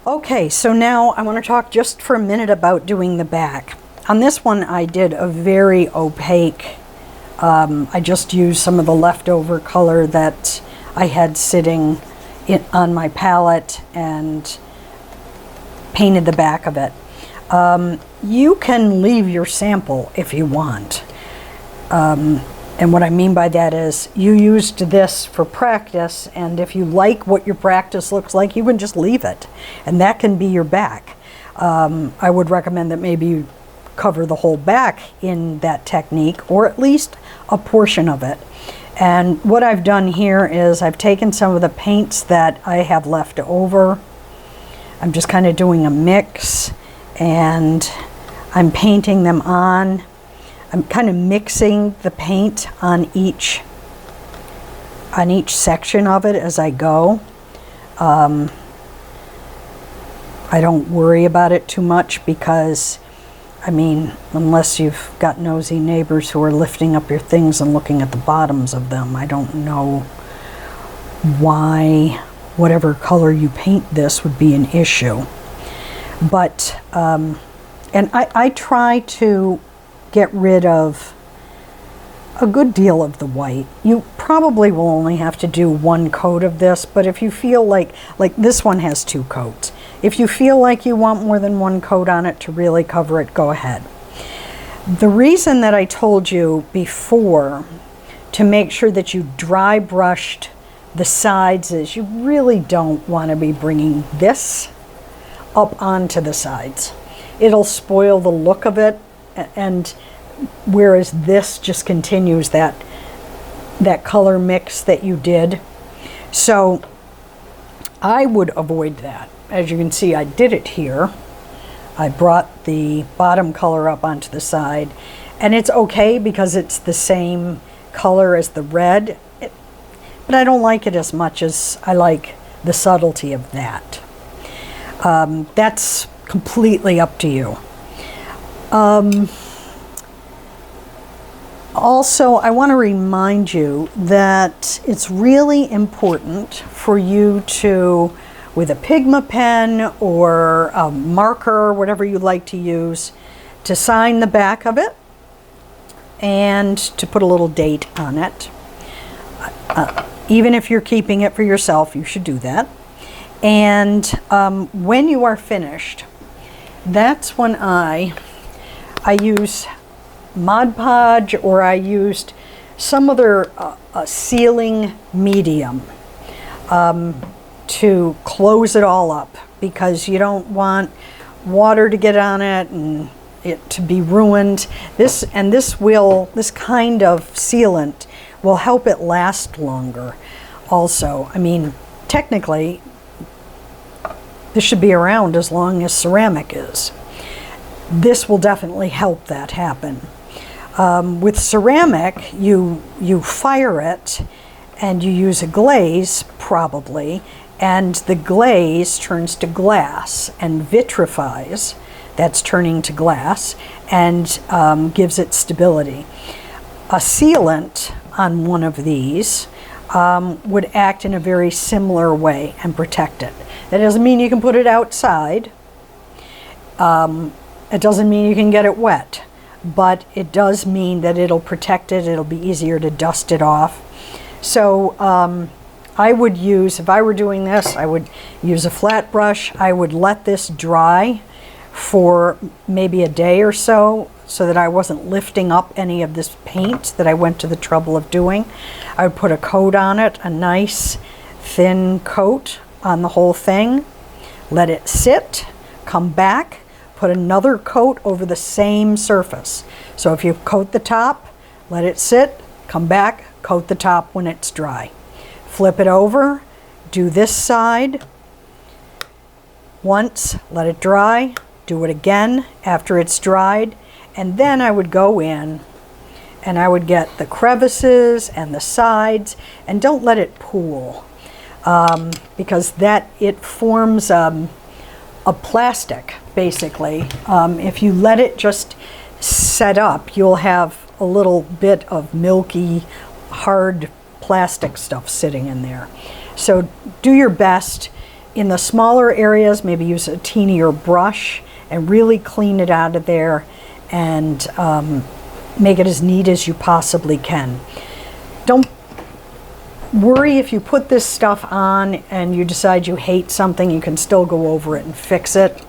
Okay, so now I want to talk just for a minute about doing the back. On this one, I did a very opaque, I just used some of the leftover color that I had sitting on my palette and painted the back of it. You can leave your sample if you want. And what I mean by that is you used this for practice, and if you like what your practice looks like, you can just leave it. And that can be your back. I would recommend that maybe you cover the whole back in that technique, or at least a portion of it. And what I've done here is I've taken some of the paints that I have left over. I'm just kind of doing a mix, and I'm painting them on. I'm kind of mixing the paint on each section of it as I go. I don't worry about it too much because, I mean, unless you've got nosy neighbors who are lifting up your things and looking at the bottoms of them, I don't know why whatever color you paint this would be an issue. But, and I try to get rid of a good deal of the white. You probably will only have to do one coat of this, but if you feel like this one has 2 coats. If you feel like you want more than 1 coat on it to really cover it, go ahead. The reason that I told you before to make sure that you dry brushed the sides is you really don't want to be bringing this up onto the sides. It'll spoil the look of it, and whereas this just continues that color mix that you did. So I would avoid that. As you can see, I did it here. I brought the bottom color up onto the side, and it's okay because it's the same color as the red, but I don't like it as much as I like the subtlety of that. That's completely up to you. Also, I want to remind you that it's really important for you to, with a Pigma pen or a marker, whatever you like to use, to sign the back of it and to put a little date on it. Even if you're keeping it for yourself, you should do that. And when you are finished, that's when I use Mod Podge, or I used some other sealing medium to close it all up, because you don't want water to get on it and it to be ruined. This kind of sealant will help it last longer. Also, I mean, technically, this should be around as long as ceramic is. This will definitely help that happen. With ceramic, you fire it and you use a glaze, probably, and the glaze turns to glass and vitrifies. That's turning to glass, and gives it stability. A sealant on one of these would act in a very similar way and protect it. That doesn't mean you can put it outside. It doesn't mean you can get it wet, but it does mean that it'll protect it. It'll be easier to dust it off. So I would use, if I were doing this, I would use a flat brush. I would let this dry for maybe a day or so that I wasn't lifting up any of this paint that I went to the trouble of doing. I would put a coat on it, a nice thin coat on the whole thing, let it sit, come back, put another coat over the same surface. So if you coat the top, let it sit, come back, coat the top when it's dry. Flip it over, do this side once, let it dry, do it again after it's dried, and then I would go in and I would get the crevices and the sides, and don't let it pool, because it forms a plastic, basically. If you let it just set up, you'll have a little bit of milky, hard plastic stuff sitting in there. So do your best in the smaller areas, maybe use a teenier brush and really clean it out of there and make it as neat as you possibly can. Don't worry if you put this stuff on and you decide you hate something, you can still go over it and fix it.